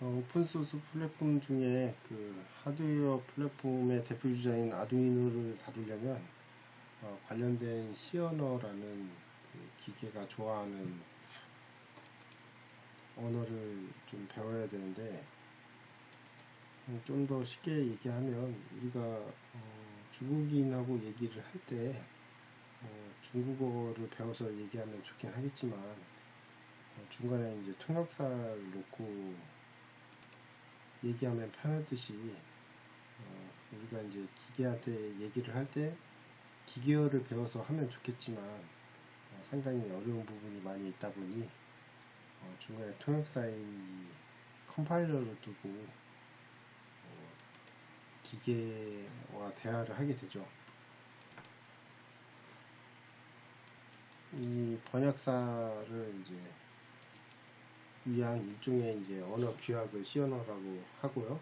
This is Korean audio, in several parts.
오픈소스 플랫폼 중에 그 하드웨어 플랫폼의 대표주자인 아두이노를 다루려면 관련된 시어너라는 그 기계가 좋아하는 언어를 좀 배워야 되는데, 좀 더 쉽게 얘기하면 우리가 중국인하고 얘기를 할 때 중국어를 배워서 얘기하면 좋긴 하겠지만, 중간에 이제 통역사를 놓고 얘기하면 편하듯이 우리가 이제 기계한테 얘기를 할 때 기계어를 배워서 하면 좋겠지만 상당히 어려운 부분이 많이 있다 보니 중간에 통역사인 이 컴파일러를 두고 기계와 대화를 하게 되죠. 이 번역사를 이제 위한 일종의 이제 언어 규약을 시어너라고 하고요.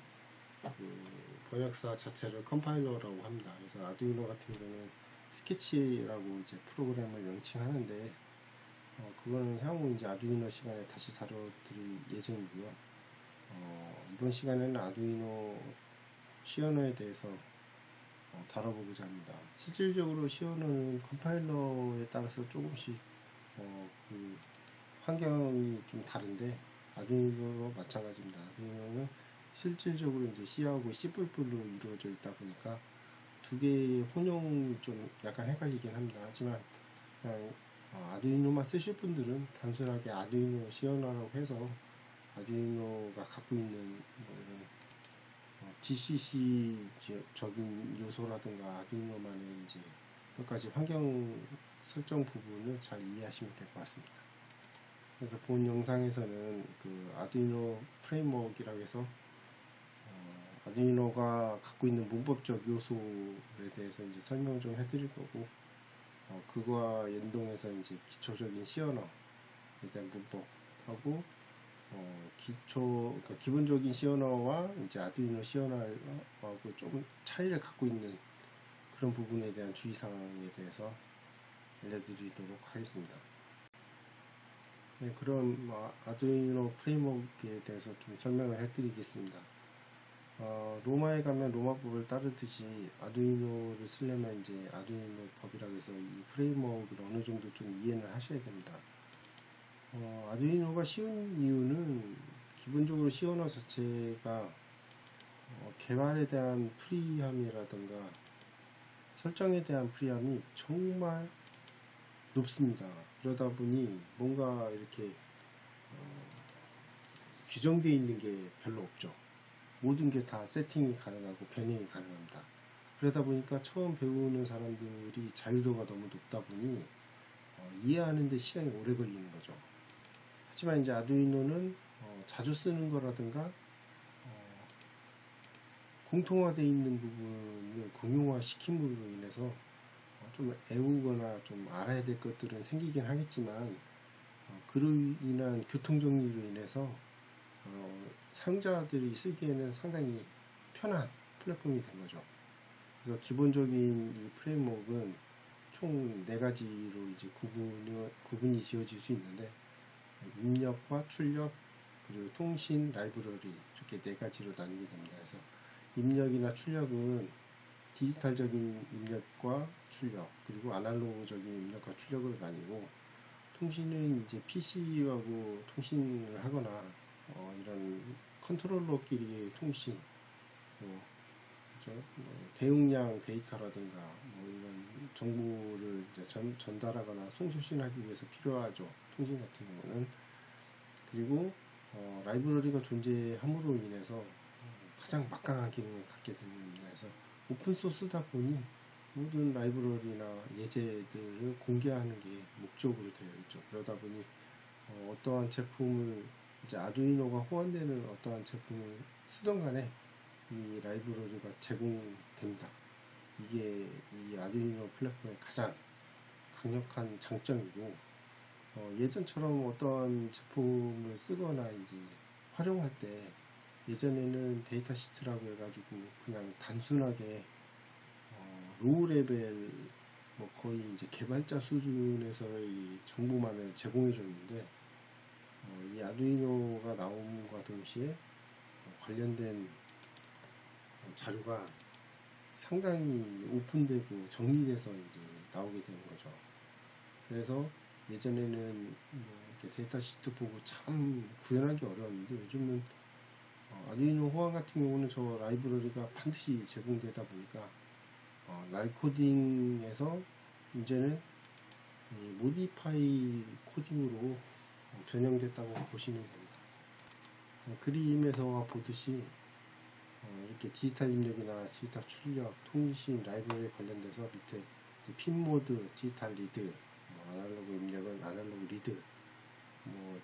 그 번역사 자체를 컴파일러라고 합니다. 그래서 아두이노 같은 경우는 스케치라고 이제 프로그램을 명칭하는데, 그거는 향후 이제 아두이노 시간에 다시 다뤄드릴 예정이고요. 이번 시간에는 아두이노 시어너에 대해서 다뤄보고자 합니다. 실질적으로 시어너는 컴파일러에 따라서 조금씩 그 환경이 좀 다른데, 아두이노도 마찬가지입니다. 아두이노는 실질적으로 이제 C하고 C++로 이루어져 있다 보니까 두 개의 혼용이 좀 약간 헷갈리긴 합니다. 하지만 그냥 아두이노만 쓰실 분들은 단순하게 아두이노 시어너라고 해서 아두이노가 갖고 있는 뭐 이런 GCC적인 요소라든가 아두이노만의 이제 몇 가지 환경 설정 부분을 잘 이해하시면 될 것 같습니다. 그래서 본 영상에서는 그 아두이노 프레임워크이라고 해서 아두이노가 갖고 있는 문법적 요소에 대해서 이제 설명 좀 해드릴 거고, 그거와 연동해서 이제 기초적인 시어너에 대한 문법하고 그러니까 기본적인 시어너와 이제 아두이노 시어너하고 좀 차이를 갖고 있는 그런 부분에 대한 주의사항에 대해서 알려드리도록 하겠습니다. 네, 그럼 아두이노 프레임워크에 대해서 좀 설명을 해드리겠습니다. 로마에 가면 로마법을 따르듯이 아두이노를 쓰려면 이제 아두이노 법이라고 해서 이 프레임워크를 어느 정도 좀 이해를 하셔야 됩니다. 아두이노가 쉬운 이유는 기본적으로 시어너 자체가 개발에 대한 프리함이라든가 설정에 대한 프리함이 정말 높습니다. 그러다 보니 뭔가 이렇게 규정되어 있는 게 별로 없죠. 모든 게 다 세팅이 가능하고 변형이 가능합니다. 그러다 보니까 처음 배우는 사람들이 자유도가 너무 높다 보니 이해하는 데 시간이 오래 걸리는 거죠. 하지만 이제 아두이노는 자주 쓰는 거라든가 공통화되어 있는 부분을 공용화 시킴으로 인해서 좀 애우거나 좀 알아야 될 것들은 생기긴 하겠지만 그로 인한 교통정리로 인해서 사용자들이 쓰기에는 상당히 편한 플랫폼이 된 거죠. 그래서 기본적인 이 프레임워크는 총 4가지로 이제 구분이 지어질 수 있는데, 입력과 출력, 그리고 통신, 라이브러리, 이렇게 4가지로 나뉘게 됩니다. 그래서 입력이나 출력은 디지털적인 입력과 출력, 그리고 아날로그적인 입력과 출력을 나뉘고, 통신은 이제 PC하고 통신을 하거나 이런 컨트롤러끼리의 통신, 그렇죠? 대용량 데이터라든가 이런 정보를 이제 전달하거나 송수신하기 위해서 필요하죠. 통신 같은 경우는. 그리고 라이브러리가 존재함으로 인해서 가장 막강한 기능을 갖게 됩니다. 그래서 오픈소스다 보니 모든 라이브러리나 예제들을 공개하는 게 목적으로 되어 있죠. 그러다 보니 어떠한 제품을 이제 아두이노가 호환되는 어떠한 제품을 쓰던 간에 이 라이브러리가 제공됩니다. 이게 이 아두이노 플랫폼의 가장 강력한 장점이고, 예전처럼 어떠한 제품을 쓰거나 이제 활용할 때 예전에는 데이터 시트라고 해가지고 그냥 단순하게 로우 레벨 거의 이제 개발자 수준에서의 정보만을 제공해 줬는데, 이 아두이노가 나옴과 동시에 관련된 자료가 상당히 오픈되고 정리돼서 이제 나오게 되는 거죠. 그래서 예전에는 뭐 이렇게 데이터 시트 보고 참 구현하기 어려웠는데 요즘은 아두이노 호환 같은 경우는 저 라이브러리가 반드시 제공되다 보니까 날 코딩에서 이제는 이 모디파이 코딩으로 변형됐다고 보시면 됩니다. 그림에서 보듯이 이렇게 디지털 입력이나 디지털 출력, 통신, 라이브러리 관련돼서 밑에 핀 모드, 디지털 리드, 아날로그 입력은 아날로그 리드,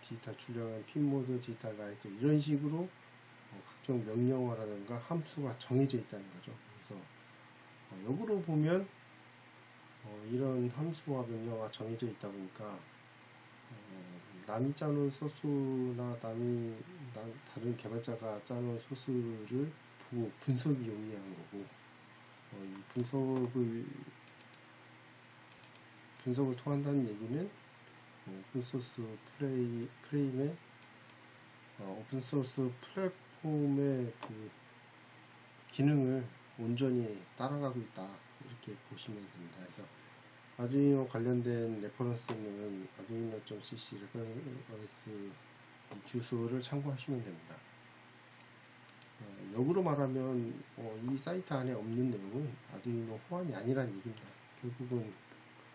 디지털 출력은 핀 모드, 디지털 라이트 이런 식으로 각종 명령어라든가 함수가 정해져 있다는 거죠. 그래서 역으로 보면 이런 함수와 명령어가 정해져 있다 보니까 남이 짜놓은 소스나 다른 개발자가 짜놓은 소스를 보고 분석이 용이한 거고 이 분석을 통한다는 얘기는 오픈소스 프레임의 오픈소스 플랫폼의 그 기능을 온전히 따라가고 있다 이렇게 보시면 됩니다. 그래서 아두이노 관련된 레퍼런스는 arduino.cc 레퍼런스 주소를 참고하시면 됩니다. 역으로 말하면 이 사이트 안에 없는 내용은 아두이노 호환이 아니란 얘기입니다. 결국은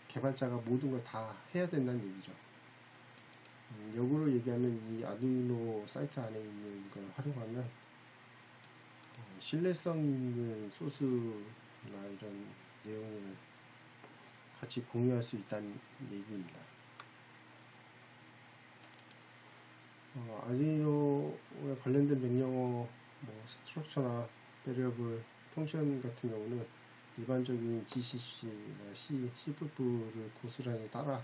개발자가 모든 걸 다 해야 된다는 얘기죠. 역으로 얘기하면 이 아두이노 사이트 안에 있는 걸 활용하면 신뢰성 있는 소스나 이런 내용을 같이 공유할 수 있다는 얘기입니다. 아두이노에 관련된 명령어 스트럭처나 베리어블, 펑션 같은 경우는 일반적인 GCC나 C++를 고스란히 따라서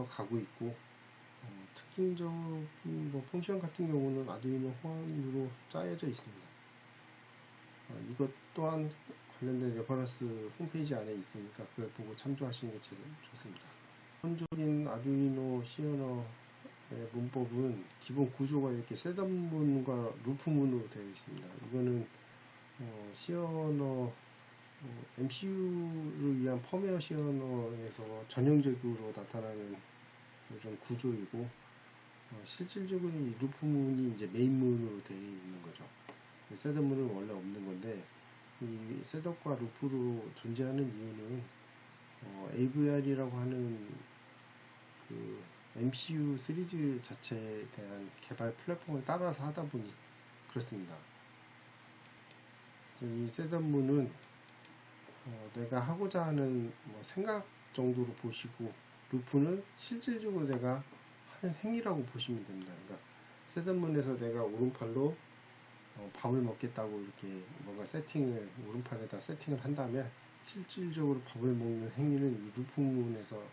가고 있고 특징적인 펑션 같은 경우는 아두이노 호환으로 짜여져 있습니다. 이것 또한 관련된 레퍼런스 홈페이지 안에 있으니까 그걸 보고 참조하시는 게 제일 좋습니다. 기본적인 아두이노 시어너의 문법은 기본 구조가 이렇게 셋업문과 루프문으로 되어 있습니다. 이거는 시어너 MCU를 위한 펌웨어 시어너에서 전형적으로 나타나는 이런 구조이고 실질적으로 이 루프문이 이제 메인문으로 되어 있는 거죠. 셋업문은 원래 없는 건데 이 셋업과 루프로 존재하는 이유는 AVR이라고 하는 그 MCU 시리즈 자체에 대한 개발 플랫폼을 따라서 하다 보니 그렇습니다. 이 셋업문은 내가 하고자 하는 생각 정도로 보시고 루프는 실질적으로 내가 하는 행위라고 보시면 됩니다. 그러니까 셋업문에서 내가 오른팔로 밥을 먹겠다고 이렇게 뭔가 오른팔에다 세팅을 한다면 실질적으로 밥을 먹는 행위는 이 루프문에서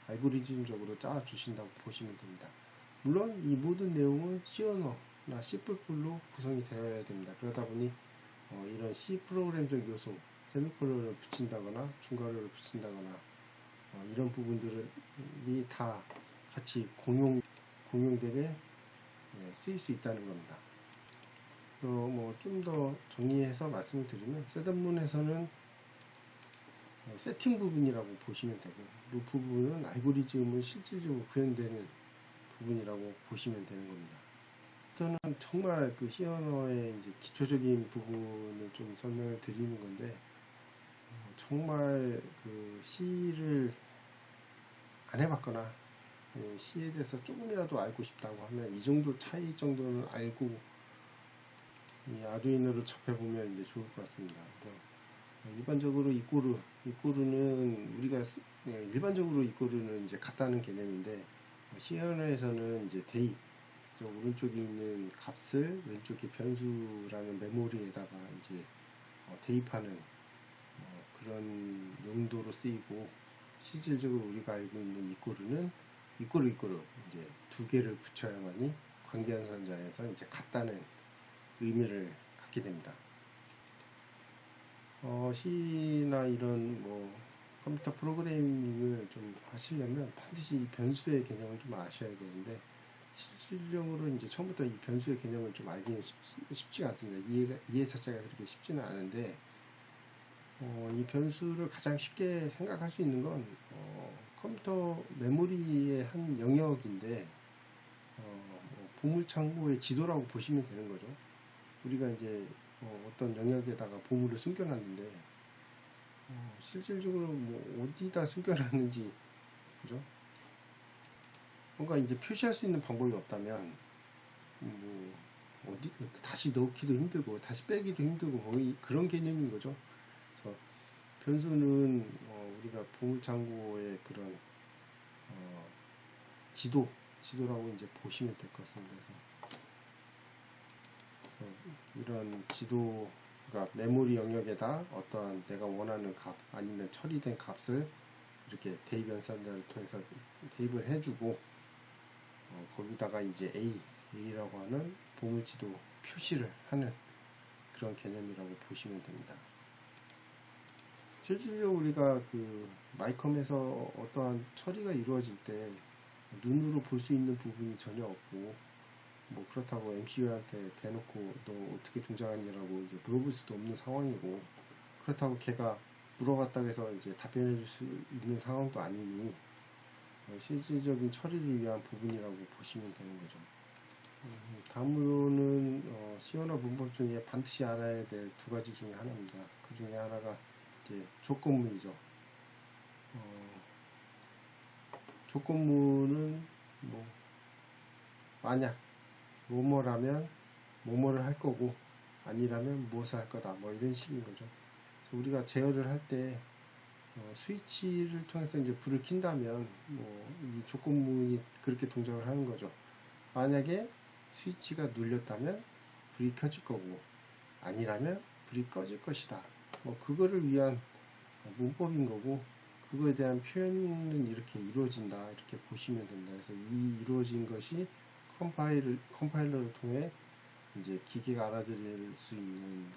알고리즘적으로 짜 주신다고 보시면 됩니다. 물론 이 모든 내용은 C언어나 C++로 구성이 되어야 됩니다. 그러다 보니 이런 C 프로그램적 요소, 세미콜론을 붙인다거나 중괄호를 붙인다거나 이런 부분들이 다 같이 공용되게 쓰일 수 있다는 겁니다. 그래서 좀 더 정리해서 말씀을 드리면 셋업문에서는 세팅 부분이라고 보시면 되고 루프 부분은 알고리즘을 실질적으로 구현되는 부분이라고 보시면 되는 겁니다. 저는 정말 그 C 언어의 이제 기초적인 부분을 좀 설명을 드리는 건데 정말 그 C를 안 해봤거나 C에 대해서 조금이라도 알고 싶다고 하면 이 정도 차이 정도는 알고 이 아두이노를 접해보면 이제 좋을 것 같습니다. 그래서 일반적으로 이꼬르는 우리가 일반적으로 이꼬르는 이제 같다는 개념인데 C 언어에서는 이제 데이 오른쪽에 있는 값을 왼쪽에 변수라는 메모리에다가 이제 대입하는 그런 용도로 쓰이고 실질적으로 우리가 알고 있는 이꼬르는 이꼬르 이제 두 개를 붙여야만이 관계연산자에서 이제 같다는 의미를 갖게 됩니다. C나 이런 컴퓨터 프로그래밍을 좀 하시려면 반드시 변수의 개념을 좀 아셔야 되는데 실질적으로 이제 처음부터 이 변수의 개념을 좀 알기는 쉽지가 않습니다. 이해 자체가 그렇게 쉽지는 않은데, 이 변수를 가장 쉽게 생각할 수 있는 건 컴퓨터 메모리의 한 영역인데, 뭐 보물창고의 지도라고 보시면 되는 거죠. 우리가 이제 어떤 영역에다가 보물을 숨겨놨는데, 실질적으로 뭐 어디다 숨겨놨는지, 그죠? 뭔가 이제 표시할 수 있는 방법이 없다면, 뭐 어디 다시 넣기도 힘들고 다시 빼기도 힘들고 뭐 그런 개념인 거죠. 그래서 변수는 우리가 보물창고의 그런 지도라고 이제 보시면 될 것 같습니다. 그래서 이런 지도가 메모리 영역에다 어떠한 내가 원하는 값 아니면 처리된 값을 이렇게 대입 연산자를 통해서 대입을 해주고 거기다가 이제 A라고 하는 보물지도 표시를 하는 그런 개념이라고 보시면 됩니다. 실질적으로 우리가 그 마이컴에서 어떠한 처리가 이루어질 때 눈으로 볼 수 있는 부분이 전혀 없고, 뭐 그렇다고 MCU한테 대놓고 너 어떻게 동작하냐라고 이제 물어볼 수도 없는 상황이고, 그렇다고 걔가 물어봤다고 해서 이제 답변해 줄 수 있는 상황도 아니니 실질적인 처리를 위한 부분이라고 보시면 되는 거죠. 다음으로는 C언어 문법 중에 반드시 알아야 될 두 가지 중에 하나입니다. 그 중에 하나가 이제 조건문이죠. 조건문은 뭐 만약 뭐뭐라면 뭐뭐를 할 거고 아니라면 무엇을 할 거다 뭐 이런 식인 거죠. 그래서 우리가 제어를 할 때 스위치를 통해서 이제 불을 킨다면 뭐 이 조건문이 그렇게 동작을 하는 거죠. 만약에 스위치가 눌렸다면 불이 켜질 거고 아니라면 불이 꺼질 것이다. 뭐 그거를 위한 문법인 거고, 그거에 대한 표현은 이렇게 이루어진다 이렇게 보시면 된다. 그래서 이 이루어진 것이 컴파일러를 통해 이제 기계가 알아들을 수 있는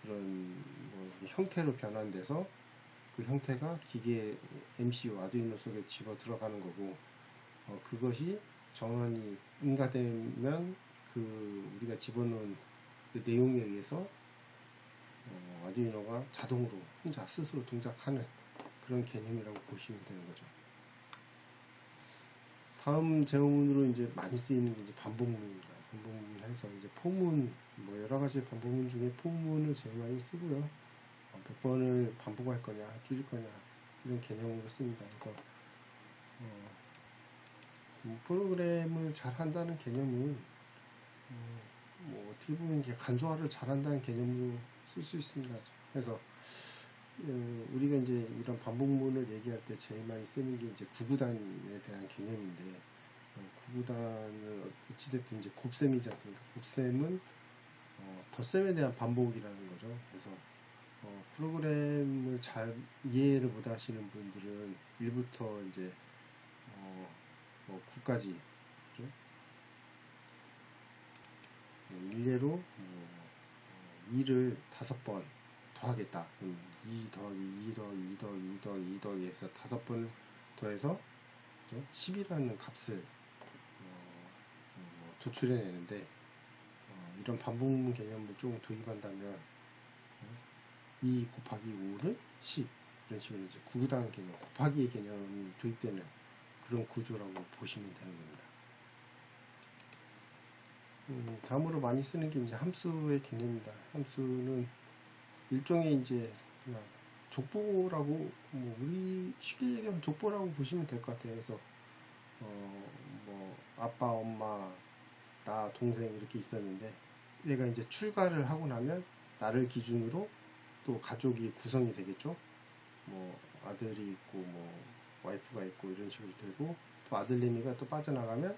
그런 뭐 형태로 변환돼서 그 형태가 기계 MCU 아두이노 속에 집어 들어가는 거고, 그것이 전원이 인가되면 그 우리가 집어넣은 그 내용에 의해서 아두이노가 자동으로 혼자 스스로 동작하는 그런 개념이라고 보시면 되는 거죠. 다음 제어문으로 이제 많이 쓰이는 게 이제 반복문입니다. 반복문 해서 이제 포문, 뭐 여러 가지 반복문 중에 포문을 제일 많이 쓰고요. 몇 번을 반복할 거냐, 줄일 거냐, 이런 개념으로 씁니다. 그래서, 프로그램을 잘 한다는 개념은, 뭐 어떻게 보면 이게 간소화를 잘 한다는 개념으로 쓸 수 있습니다. 그래서, 우리가 이제 이런 반복문을 얘기할 때 제일 많이 쓰는 게 이제 구구단에 대한 개념인데, 구구단은 어찌됐든 이제 곱셈이지 않습니까? 곱셈은 덧셈에 대한 반복이라는 거죠. 그래서 프로그램을 잘 이해를 못 하시는 분들은 1부터 이제 뭐 9까지 그죠? 일례로 2를 5번 더하겠다. 2 더하기 2 더하기 2 더하기 2 더하기 2 더하기 해서 5번을 더해서 10이라는 값을 도출해내는데, 이런 반복문 개념을 좀 도입한다면 2 곱하기 5는 10 이런 식으로 이제 구구단 개념, 곱하기의 개념이 도입되는 그런 구조라고 보시면 되는 겁니다. 다음으로 많이 쓰는 게 이제 함수의 개념입니다. 함수는 일종의 이제 그냥 족보라고, 뭐 우리 쉽게 얘기하면 족보라고 보시면 될 것 같아요. 그래서 뭐 아빠, 엄마, 나, 동생 이렇게 있었는데, 내가 이제 출가를 하고 나면 나를 기준으로 또 가족이 구성이 되겠죠. 뭐 아들이 있고 뭐 와이프가 있고 이런 식으로 되고, 또 아들내미가 또 빠져나가면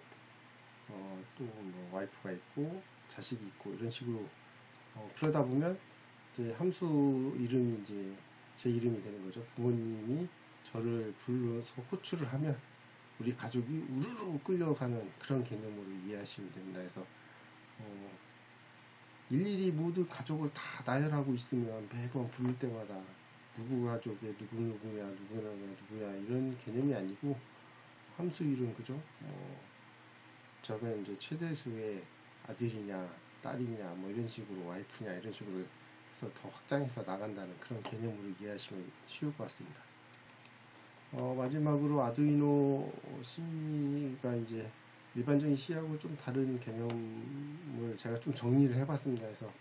또 뭐 와이프가 있고 자식이 있고 이런 식으로 그러다 보면 이제 함수 이름이 이제 제 이름이 되는 거죠. 부모님이 저를 불러서 호출을 하면 우리 가족이 우르르 끌려가는 그런 개념으로 이해하시면 됩니다. 그래서 일일이 모두 가족을 다 나열하고 있으면 매번 부를 때마다 누구 가족에 누구누구야 누구야 누구야 이런 개념이 아니고 함수 이름, 그죠? 저게 이제 최대수의 아들이냐 딸이냐 뭐 이런 식으로 와이프냐 이런 식으로 해서 더 확장해서 나간다는 그런 개념으로 이해하시면 쉬울 것 같습니다. 마지막으로 아두이노 C가 이제 일반적인 C하고 좀 다른 개념을 제가 좀 정리를 해봤습니다. 그래서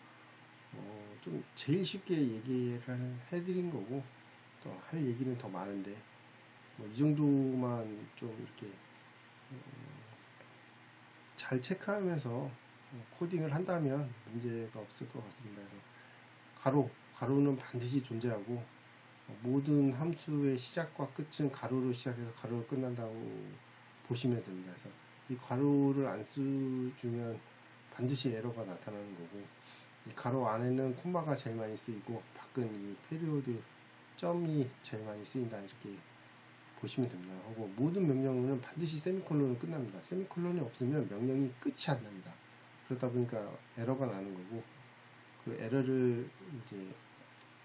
좀 제일 쉽게 얘기를 해드린 거고 또 할 얘기는 더 많은데 뭐 이 정도만 좀 이렇게 잘 체크하면서 코딩을 한다면 문제가 없을 것 같습니다. 그래서 가로는 반드시 존재하고 모든 함수의 시작과 끝은 가로로 시작해서 가로로 끝난다고 보시면 됩니다. 그래서 이 가로를 안 써주면 반드시 에러가 나타나는 거고 이 가로 안에는 콤마가 제일 많이 쓰이고 밖은 이 페리오드 점이 제일 많이 쓰인다 이렇게 보시면 됩니다. 하고 모든 명령어는 반드시 세미콜론으로 끝납니다. 세미콜론이 없으면 명령이 끝이 안 납니다. 그러다 보니까 에러가 나는 거고 그 에러를 이제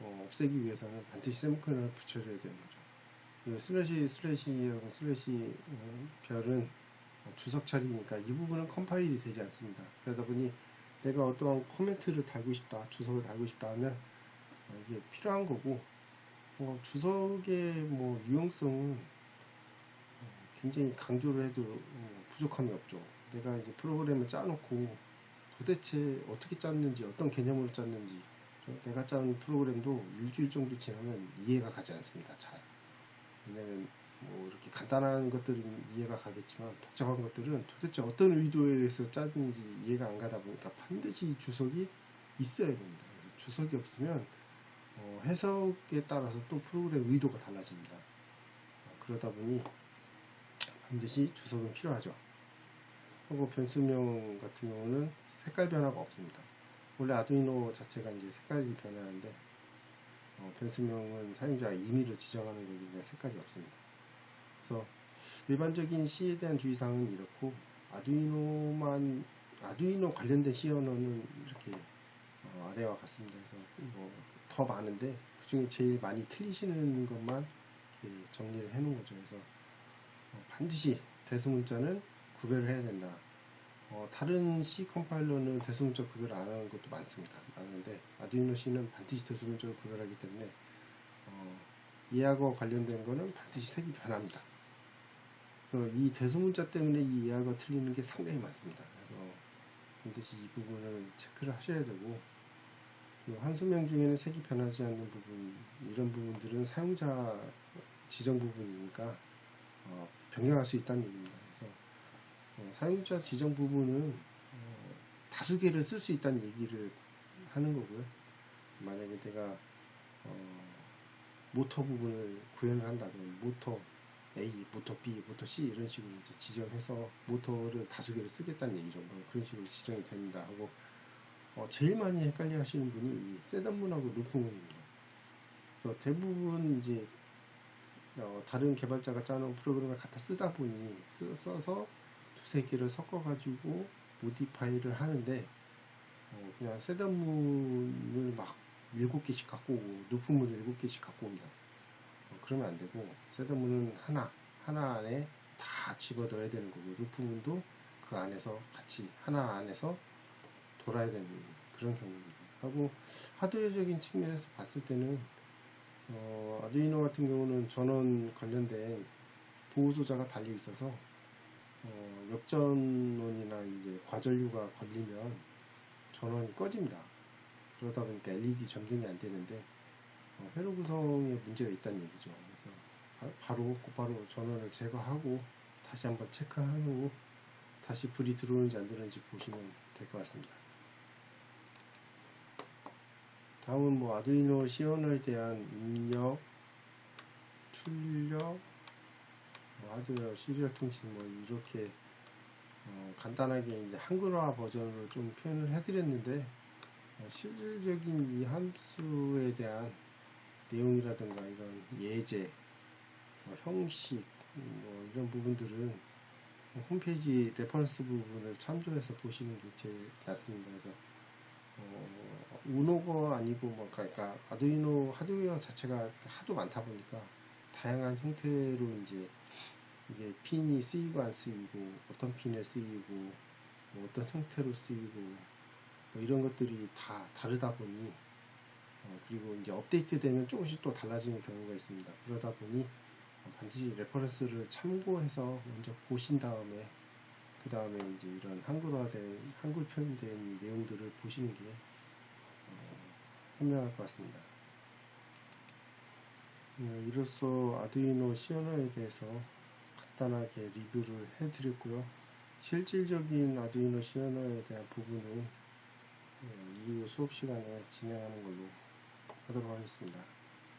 없애기 위해서는 반드시 세미콜론을 붙여줘야 되는 거죠. 그리고 슬래시하고 슬래시 별은 주석 처리니까 이 부분은 컴파일이 되지 않습니다. 그러다 보니 내가 어떠한 코멘트를 달고 싶다, 주석을 달고 싶다 하면 이게 필요한 거고 주석의 뭐 유용성은 굉장히 강조를 해도 부족함이 없죠. 내가 이제 프로그램을 짜놓고 도대체 어떻게 짰는지 어떤 개념으로 짰는지 내가 짠 프로그램도 일주일 정도 지나면 이해가 가지 않습니다. 잘. 왜냐면 뭐 이렇게 간단한 것들은 이해가 가겠지만 복잡한 것들은 도대체 어떤 의도에서 짰는지 이해가 안 가다 보니까 반드시 주석이 있어야 됩니다. 그래서 주석이 없으면 해석에 따라서 또 프로그램 의도가 달라집니다. 그러다 보니 반드시 주석은 필요하죠. 하고 변수명 같은 경우는 색깔 변화가 없습니다. 원래 아두이노 자체가 이제 색깔이 변하는데 변수명은 사용자가 임의로 지정하는 거기 때문에 색깔이 없습니다. 그래서 일반적인 C에 대한 주의사항은 이렇고 아두이노 관련된 C 언어는 이렇게 아래와 같습니다. 그래서 더 많은데 그 중에 제일 많이 틀리시는 것만 정리를 해 놓은 거죠. 그래서 반드시 대수문자는 구별을 해야 된다. 다른 C 컴파일러는 대수문자 구별을 안 하는 것도 많습니다. 많은데 아두이노 C는 반드시 대수문자를 구별하기 때문에 예약어 관련된 거는 반드시 색이 변합니다. 그래서 이 대수문자 때문에 이 예약어 틀리는 게 상당히 많습니다. 그래서 반드시 이 부분을 체크를 하셔야 되고 한수명 중에는 색이 변하지 않는 부분 이런 부분들은 사용자 지정 부분이니까 변경할 수 있다는 얘기입니다. 그래서 사용자 지정 부분은 다수개를 쓸 수 있다는 얘기를 하는 거고요. 만약에 내가 모터 부분을 구현을 한다 그러면 모터 A, 모터 B, 모터 C 이런 식으로 이제 지정해서 모터를 다수개를 쓰겠다는 얘기죠. 그런 식으로 지정이 됩니다. 하고 제일 많이 헷갈려 하시는 분이 이 셋업문하고 루프문입니다. 그래서 대부분 이제 다른 개발자가 짜놓은 프로그램을 갖다 쓰다 보니 써서 두세 개를 섞어가지고 모디파이를 하는데 그냥 셋업문을 막 7개씩 갖고 오고 루프문을 7개씩 갖고 옵니다. 그러면 안 되고 셋업문은 하나 안에 다 집어넣어야 되는 거고 루프문도 그 안에서 같이 하나 안에서 돌아야 되는 그런 경우입니다. 하고 하드웨어적인 측면에서 봤을 때는 아두이노 같은 경우는 전원 관련된 보호소자가 달려 있어서 역전원이나 이제 과전류가 걸리면 전원이 꺼집니다. 그러다 보니까 LED 전등이 안 되는데 회로 구성에 문제가 있다는 얘기죠. 그래서 곧바로 전원을 제거하고 다시 한번 체크한 후 다시 불이 들어오는지 안 들어오는지 보시면 될 것 같습니다. 다음은 뭐 아두이노 C 언어에 대한 입력, 출력, 하드웨어 시리얼 통신 뭐 이렇게 간단하게 이제 한글화 버전으로 좀 표현을 해드렸는데 실질적인 이 함수에 대한 내용이라든가 이런 예제, 형식 이런 부분들은 홈페이지 레퍼런스 부분을 참조해서 보시는 게 제일 낫습니다. 그래서 우노가 아니고 그러니까 아두이노 하드웨어 자체가 하도 많다 보니까 다양한 형태로 이제 이게 핀이 쓰이고 안 쓰이고, 어떤 핀에 쓰이고, 뭐 어떤 형태로 쓰이고, 뭐 이런 것들이 다 다르다 보니, 그리고 이제 업데이트 되면 조금씩 또 달라지는 경우가 있습니다. 그러다 보니 반드시 레퍼런스를 참고해서 먼저 보신 다음에, 그 다음에 이제 이런 한글 표현된 내용들을 보시는 게 현명할 것 같습니다. 이로써 아두이노 시오노에 대해서 간단하게 리뷰를 해드렸고요. 실질적인 아두이노 시오노에 대한 부분은 이후 수업 시간에 진행하는 걸로 하도록 하겠습니다.